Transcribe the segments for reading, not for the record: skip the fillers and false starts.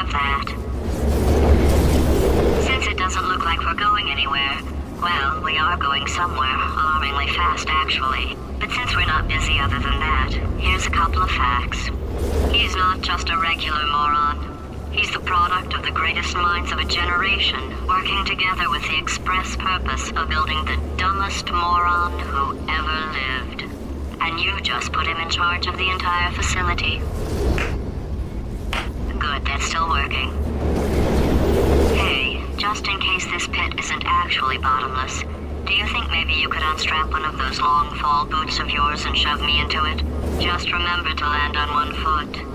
have that. Since it doesn't look like we're going anywhere, well, we are going somewhere, alarmingly fast actually. But since we're not busy other than that, here's a couple of facts. He's not just a regular moron. He's the product of the greatest minds of a generation, working together with the express purpose of building the dumbest moron who ever lived. And you just put him in charge of the entire facility. Good, that's still working. Hey, just in case this pit isn't actually bottomless, do you think maybe you could unstrap one of those long fall boots of yours and shove me into it? Just remember to land on one foot.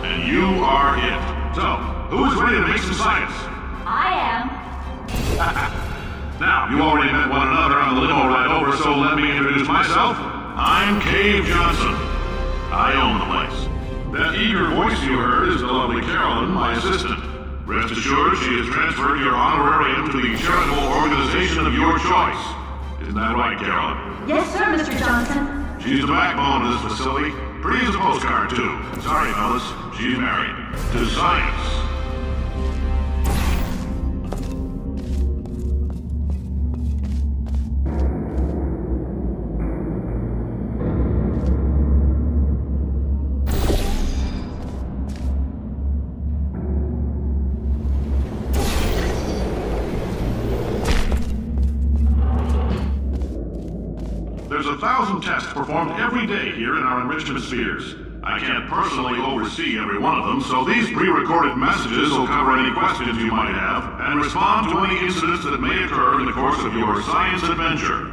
and you are it. So, who is ready to make some science? I am. Now, you already met one another on the limo ride over, so let me introduce myself. I'm Cave Johnson. I own the place. That eager voice you heard is the lovely Carolyn, my assistant. Rest assured, she has transferred your honorarium to the charitable organization of your choice. Isn't that right, Carolyn? Yes, sir, Mr. Johnson. She's the backbone of this facility. Pretty as a postcard, too. Sorry, fellas. She's married. To science. There's 1,000 tests performed every day here in our enrichment spheres. I can't personally oversee every one of them, so these pre-recorded messages will cover any questions you might have and respond to any incidents that may occur in the course of your science adventure.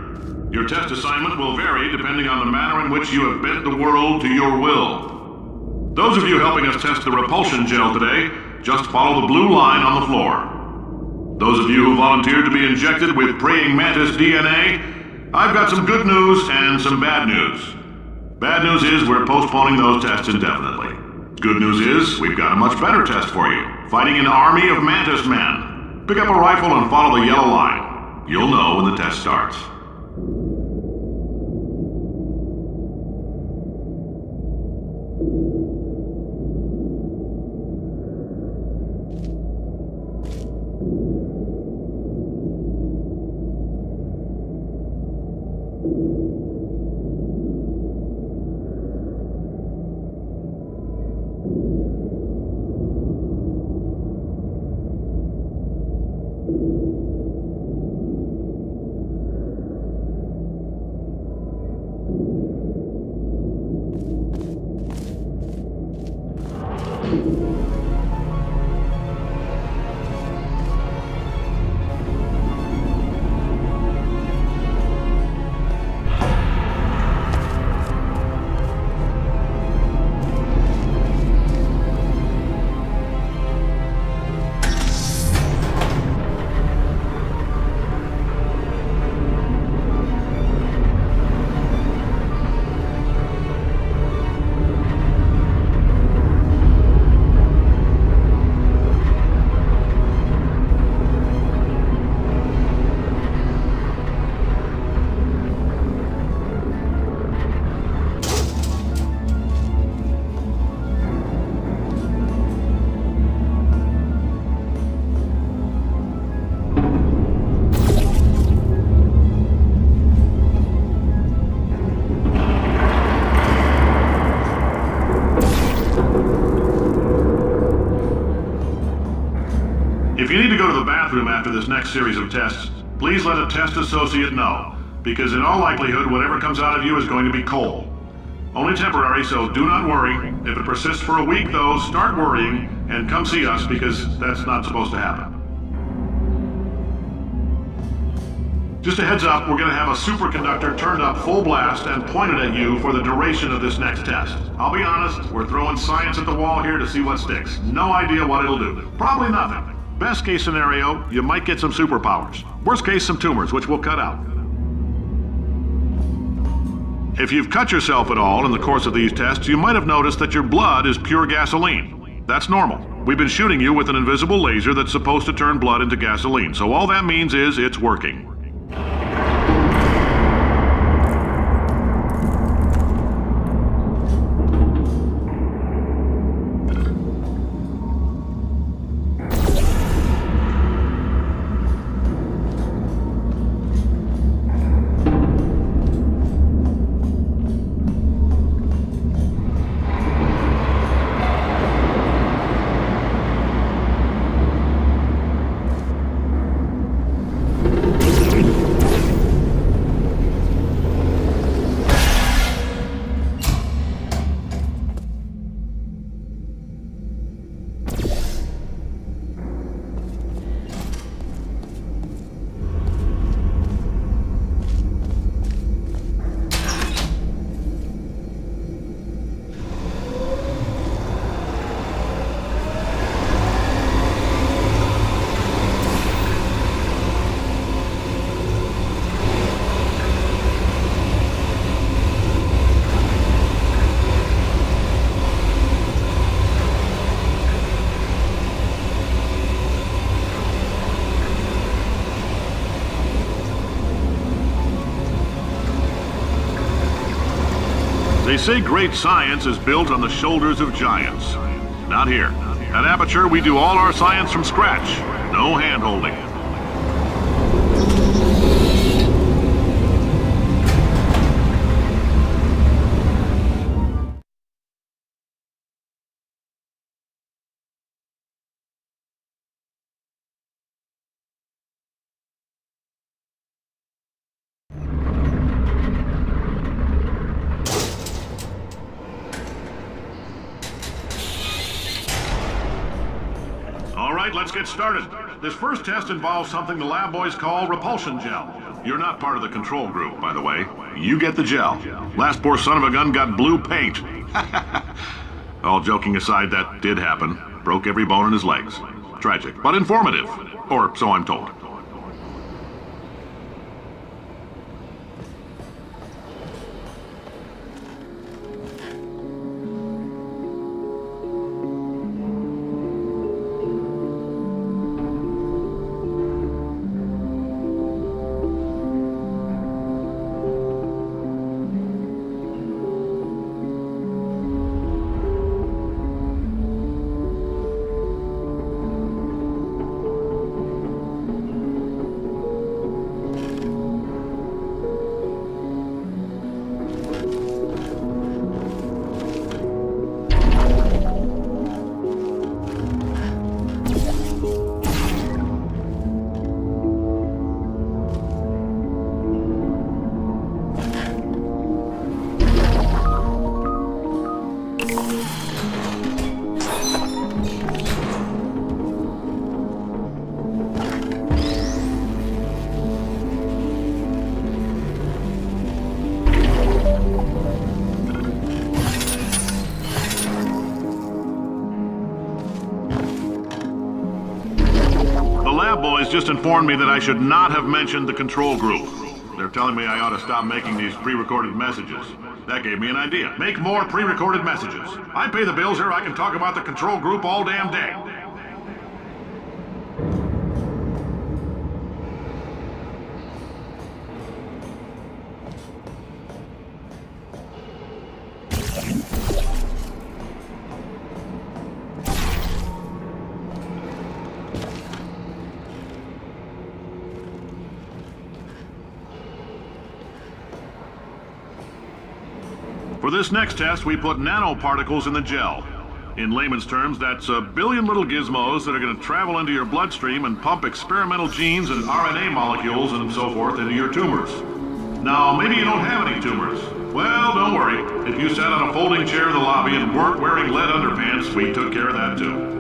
Your test assignment will vary depending on the manner in which you have bent the world to your will. Those of you helping us test the repulsion gel today, just follow the blue line on the floor. Those of you who volunteered to be injected with praying mantis DNA, I've got some good news and some bad news. Bad news is we're postponing those tests indefinitely. Good news is we've got a much better test for you. Fighting an army of mantis men. Pick up a rifle and follow the yellow line. You'll know when the test starts. If you need to go to the bathroom after this next series of tests, please let a test associate know, because in all likelihood, whatever comes out of you is going to be coal. Only temporary, so do not worry. If it persists for a week, though, start worrying and come see us, because that's not supposed to happen. Just a heads up, we're going to have a superconductor turned up full blast and pointed at you for the duration of this next test. I'll be honest, we're throwing science at the wall here to see what sticks. No idea what it'll do. Probably nothing. Best case scenario, you might get some superpowers. Worst case, some tumors, which we'll cut out. If you've cut yourself at all in the course of these tests, you might have noticed that your blood is pure gasoline. That's normal. We've been shooting you with an invisible laser that's supposed to turn blood into gasoline, so all that means is it's working. They say great science is built on the shoulders of giants. Not here. At Aperture, we do all our science from scratch. No hand-holding. All right, let's get started. This first test involves something the lab boys call repulsion gel. You're not part of the control group, by the way. You get the gel. Last poor son of a gun got blue paint. All joking aside, that did happen. Broke every bone in his legs. Tragic, but informative. Or so I'm told. Boys just informed me that I should not have mentioned the control group. They're telling me I ought to stop making these pre-recorded messages. That gave me an idea. Make more pre-recorded messages. I pay the bills here, I can talk about the control group all damn day. For this next test, we put nanoparticles in the gel. In layman's terms, that's a billion little gizmos that are going to travel into your bloodstream and pump experimental genes and RNA molecules and so forth into your tumors. Now, maybe you don't have any tumors. Well, don't worry. If you sat on a folding chair in the lobby and weren't wearing lead underpants, we took care of that too.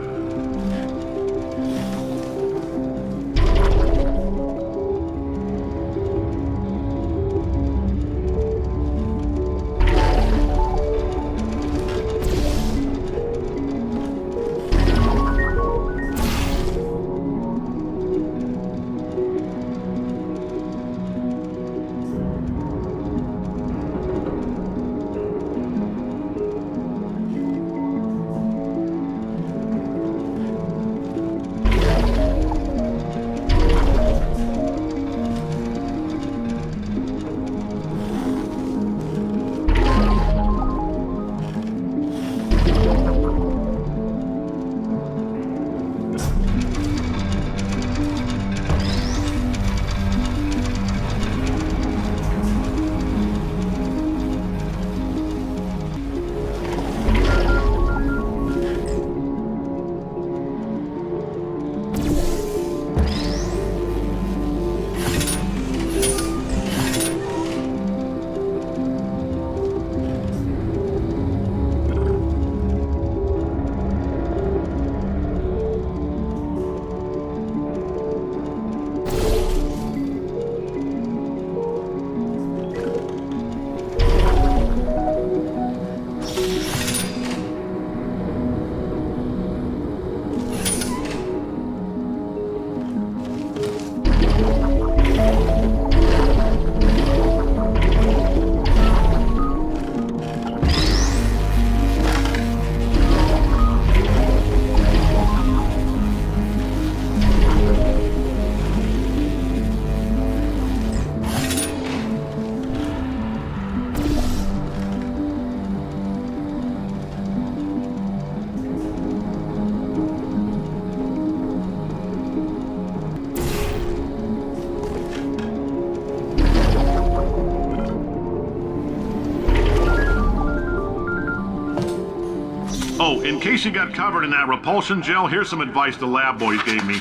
In case you got covered in that repulsion gel, here's some advice the lab boys gave me.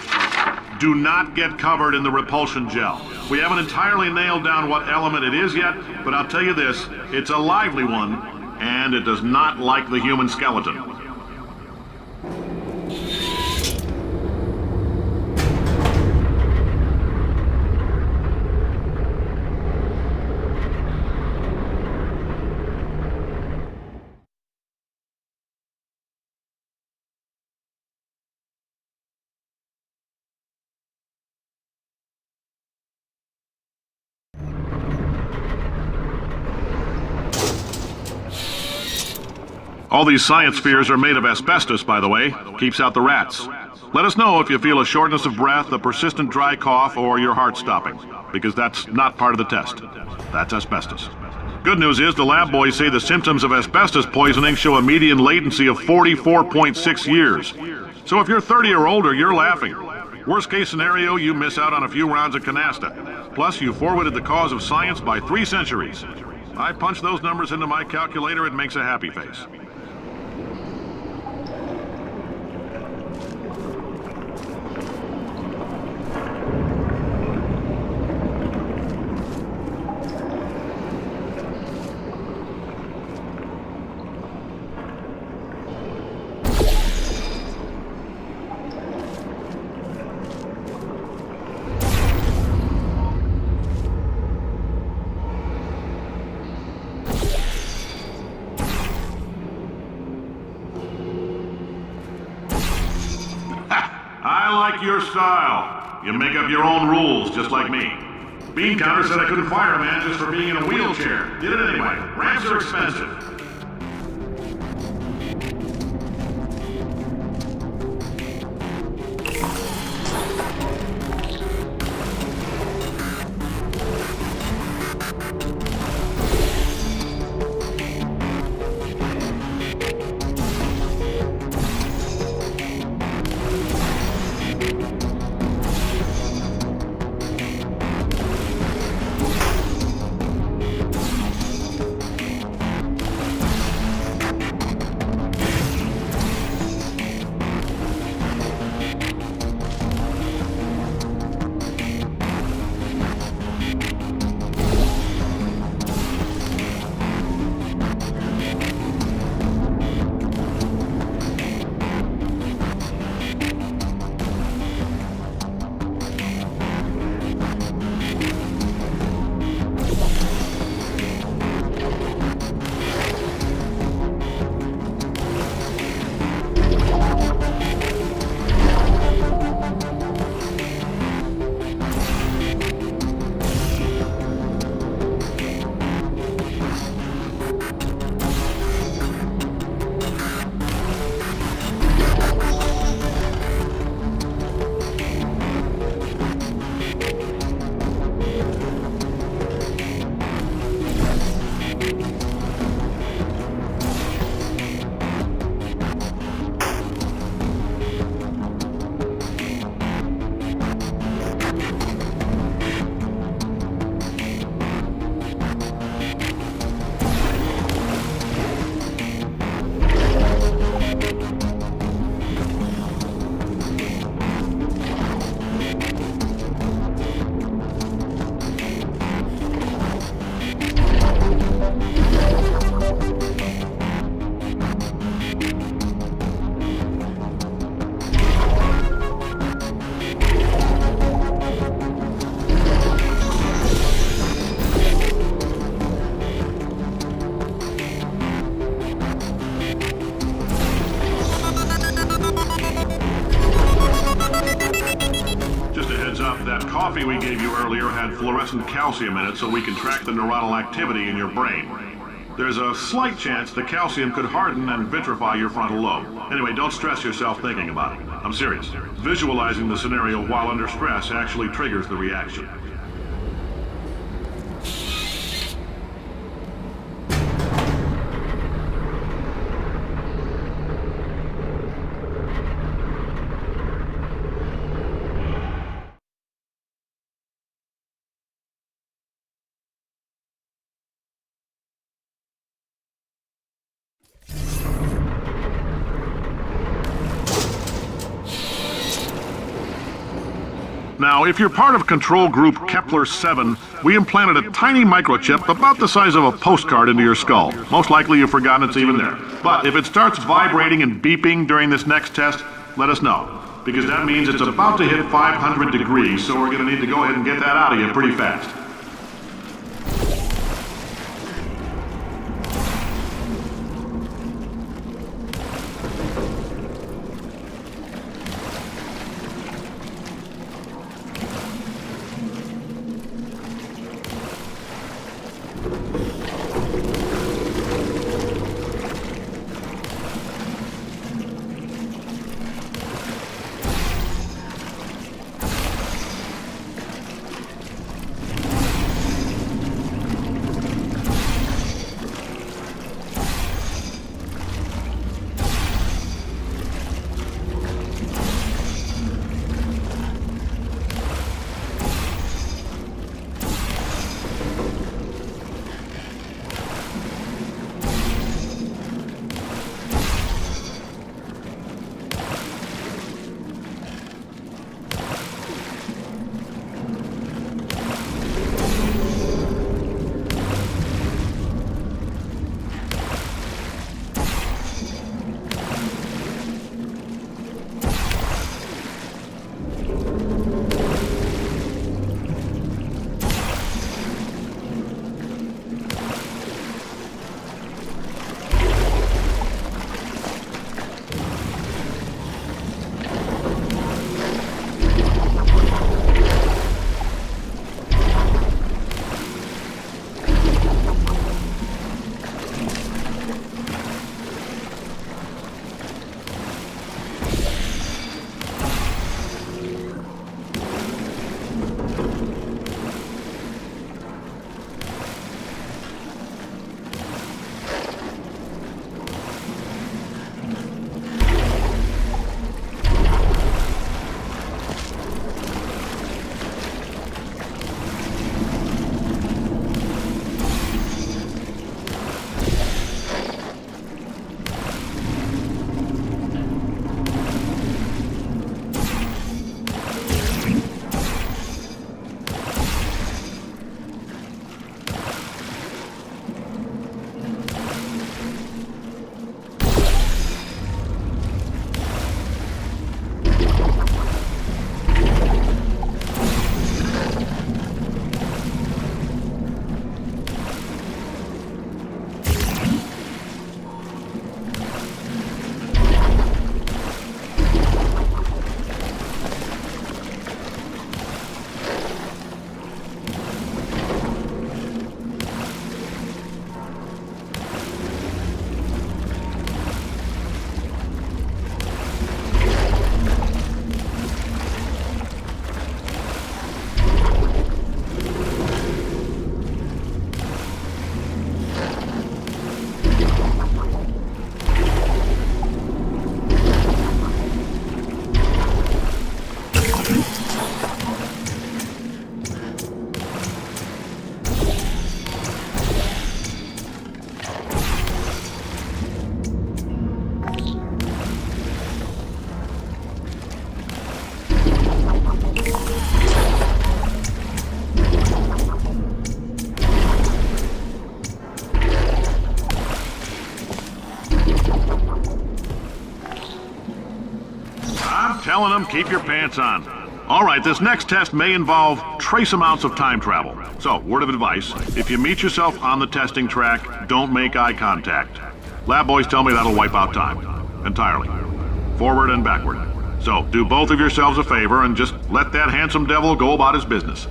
Do not get covered in the repulsion gel. We haven't entirely nailed down what element it is yet, but I'll tell you this, it's a lively one, and it does not like the human skeleton. All these science spheres are made of asbestos, by the way. Keeps out the rats. Let us know if you feel a shortness of breath, a persistent dry cough, or your heart stopping, because that's not part of the test. That's asbestos. Good news is the lab boys say the symptoms of asbestos poisoning show a median latency of 44.6 years. So if you're 30 or older, you're laughing. Worst case scenario, you miss out on a few rounds of canasta. Plus, you forwarded the cause of science by 3 centuries. I punch those numbers into my calculator, it makes a happy face. I like your style. You make up your own rules, just like me. Bean Counter said I couldn't fire a man just for being in a wheelchair. Did it anyway. Ramps are expensive. That coffee we gave you earlier had fluorescent calcium in it so we can track the neuronal activity in your brain. There's a slight chance the calcium could harden and vitrify your frontal lobe. Anyway, don't stress yourself thinking about it. I'm serious. Visualizing the scenario while under stress actually triggers the reaction. Now, if you're part of control group Kepler-7, we implanted a tiny microchip about the size of a postcard into your skull. Most likely you've forgotten it's even there. But if it starts vibrating and beeping during this next test, let us know. Because that means it's about to hit 500 degrees, so we're going to need to go ahead and get that out of you pretty fast. Telling them, keep your pants on. All right, this next test may involve trace amounts of time travel. So, word of advice, if you meet yourself on the testing track, don't make eye contact. Lab boys tell me that'll wipe out time. Entirely. Forward and backward. So, do both of yourselves a favor and just let that handsome devil go about his business.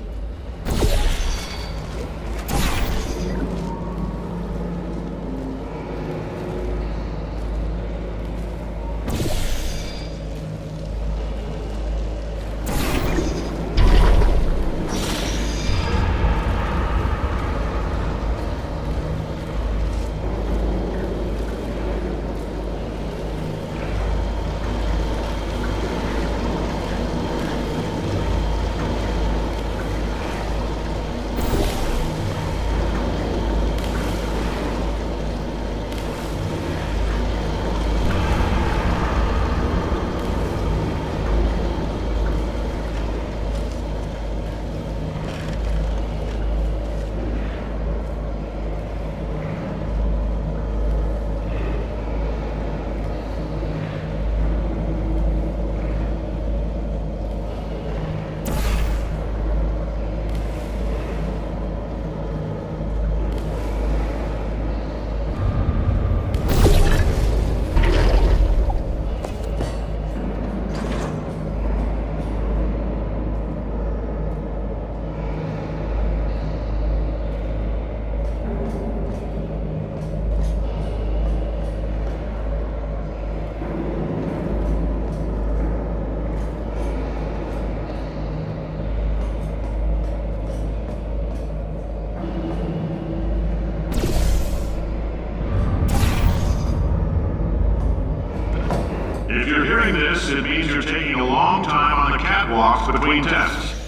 you're hearing this, it means you're taking a long time on the catwalks between tests.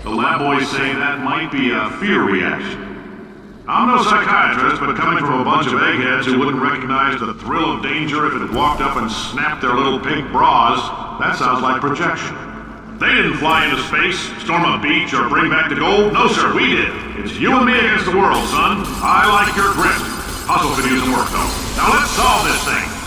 The lab boys say that might be a fear reaction. I'm no psychiatrist, but coming from a bunch of eggheads who wouldn't recognize the thrill of danger if it walked up and snapped their little pink bras, that sounds like projection. They didn't fly into space, storm a beach, or bring back the gold. No, sir, we did. It's you and me against the world, son. I like your grit. Hustle could use some work, though. Now let's solve this thing.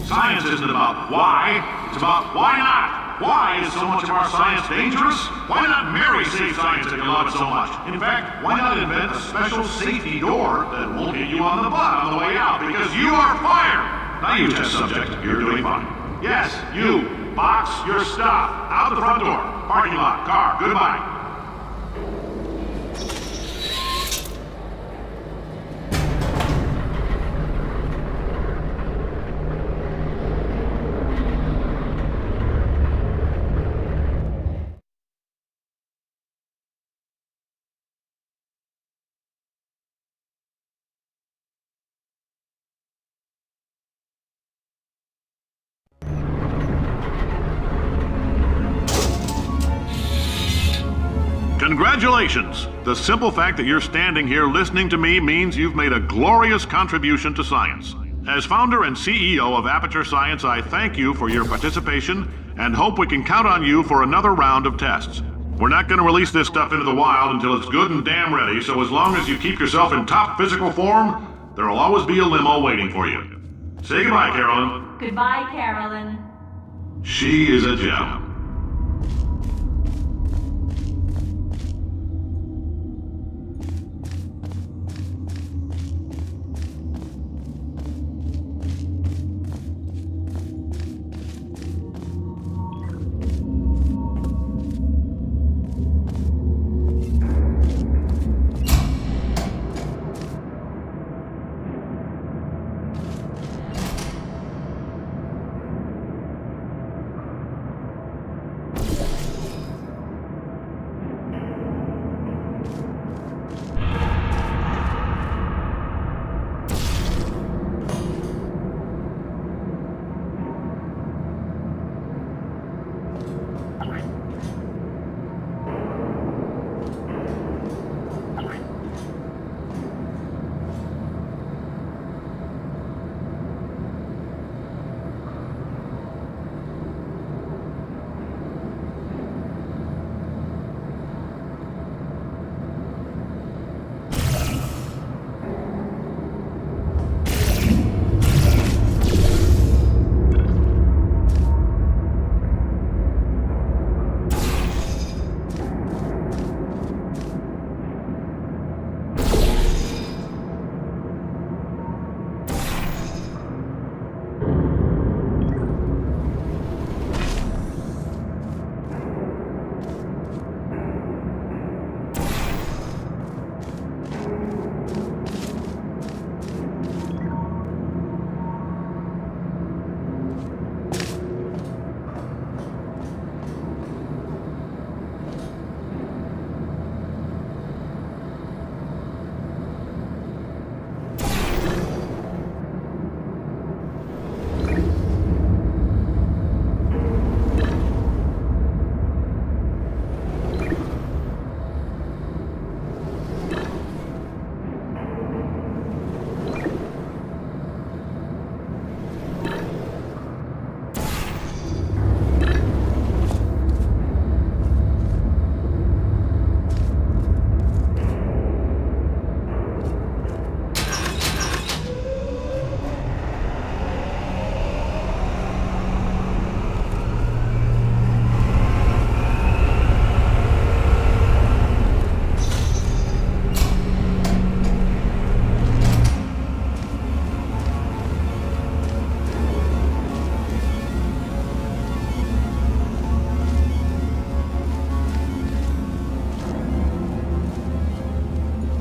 Science isn't about why, it's about why not. Why is so much of our science dangerous? Why not marry safe science if you love it so much? In fact, why not invent a special safety door that won't hit you on the butt on the way out because you are fired? Now you test subject, you're doing fine. Yes, you, box your stuff, out the front door, parking lot, car, goodbye. Congratulations! The simple fact that you're standing here listening to me means you've made a glorious contribution to science. As founder and CEO of Aperture Science, I thank you for your participation and hope we can count on you for another round of tests. We're not going to release this stuff into the wild until it's good and damn ready, so as long as you keep yourself in top physical form, there'll always be a limo waiting for you. Say goodbye, Carolyn. Goodbye, Carolyn. She is a gem.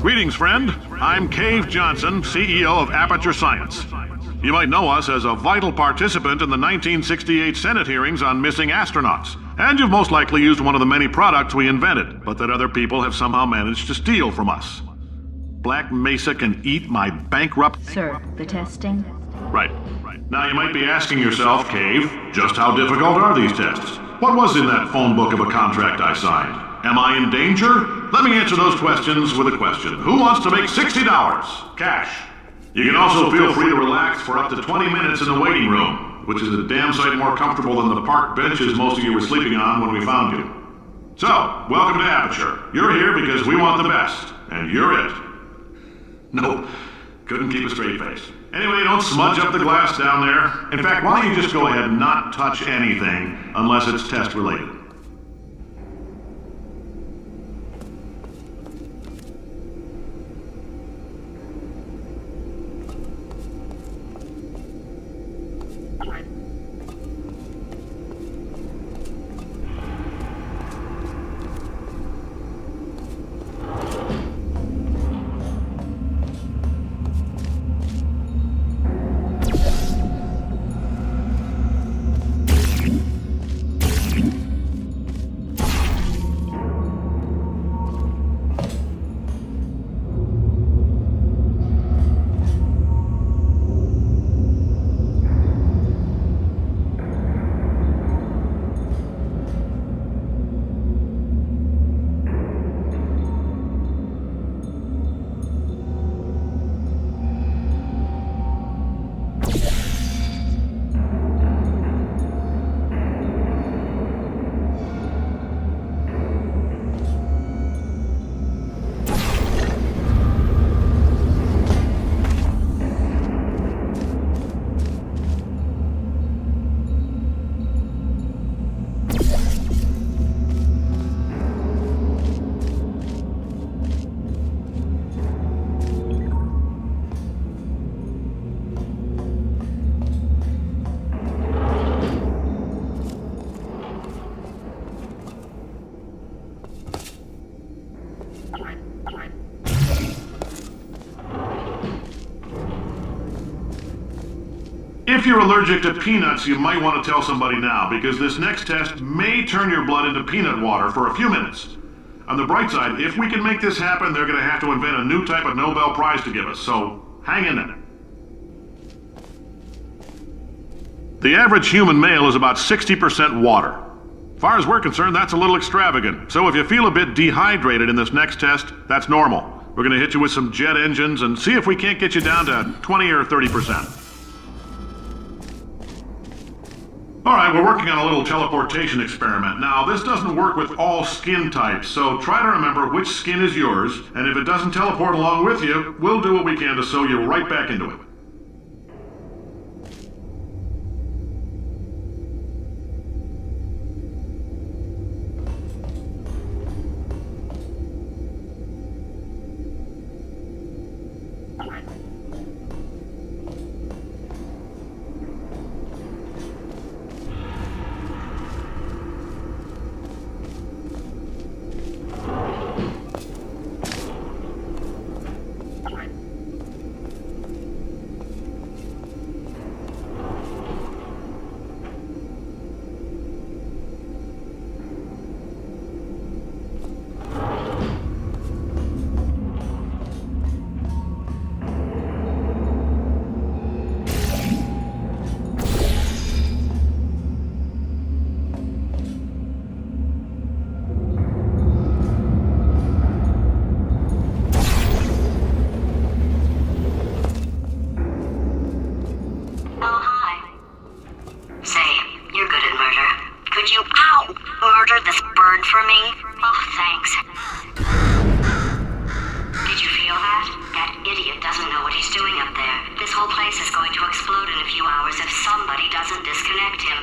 Greetings, friend. I'm Cave Johnson, CEO of Aperture Science. You might know us as a vital participant in the 1968 Senate hearings on missing astronauts. And you've most likely used one of the many products we invented, but that other people have somehow managed to steal from us. Black Mesa can eat my bankrupt... Sir, the testing? Right. Now you might be asking yourself, Cave, just how difficult are these tests? What was in that phone book of a contract I signed? Am I in danger? Let me answer those questions with a question. Who wants to make $60? Cash. You can also feel free to relax for up to 20 minutes in the waiting room, which is a damn sight more comfortable than the park benches most of you were sleeping on when we found you. So, welcome to Aperture. You're here because we want the best, and you're it. Nope, couldn't keep a straight face. Anyway, don't smudge up the glass down there. In fact, why don't you just go ahead and not touch anything unless it's test related? If you're allergic to peanuts, you might want to tell somebody now, because this next test may turn your blood into peanut water for a few minutes. On the bright side, if we can make this happen, they're going to have to invent a new type of Nobel Prize to give us, so hang in there. The average human male is about 60% water. As far as we're concerned, that's a little extravagant. So if you feel a bit dehydrated in this next test, that's normal. We're going to hit you with some jet engines and see if we can't get you down to 20 or 30%. All right, we're working on a little teleportation experiment. Now, this doesn't work with all skin types, so try to remember which skin is yours, and if it doesn't teleport along with you, we'll do what we can to sew you right back into it. For me? Oh, thanks. Did you feel that? That idiot doesn't know what he's doing up there. This whole place is going to explode in a few hours if somebody doesn't disconnect him.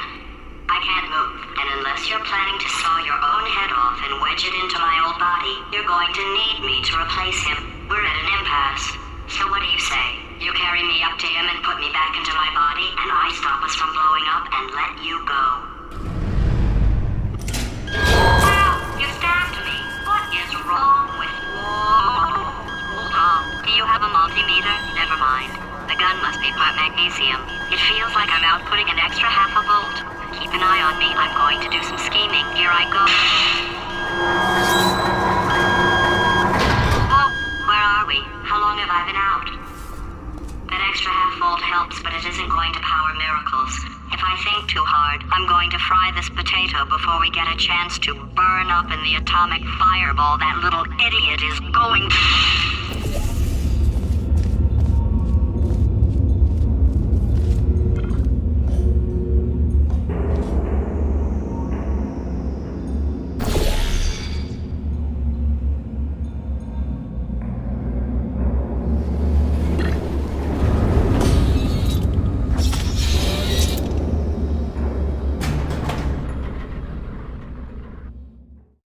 I can't move, and unless you're planning to saw your own head off and wedge it into my old body, you're going to need me to replace him. We're at an impasse. So what do you say? You carry me up to him and put me back into my body, and I stop us from blowing up and let you go. You stabbed me. What is wrong with you? magnesium. It feels like I'm outputting an extra half a volt. Keep an eye on me. I'm going to do some scheming. Here I go. Oh, where are we? How long have I been out? That extra half volt helps, but it isn't going to power miracles. If I think too hard, I'm going to fry this potato before we get a chance to burn up in the atomic fireball that little idiot is going.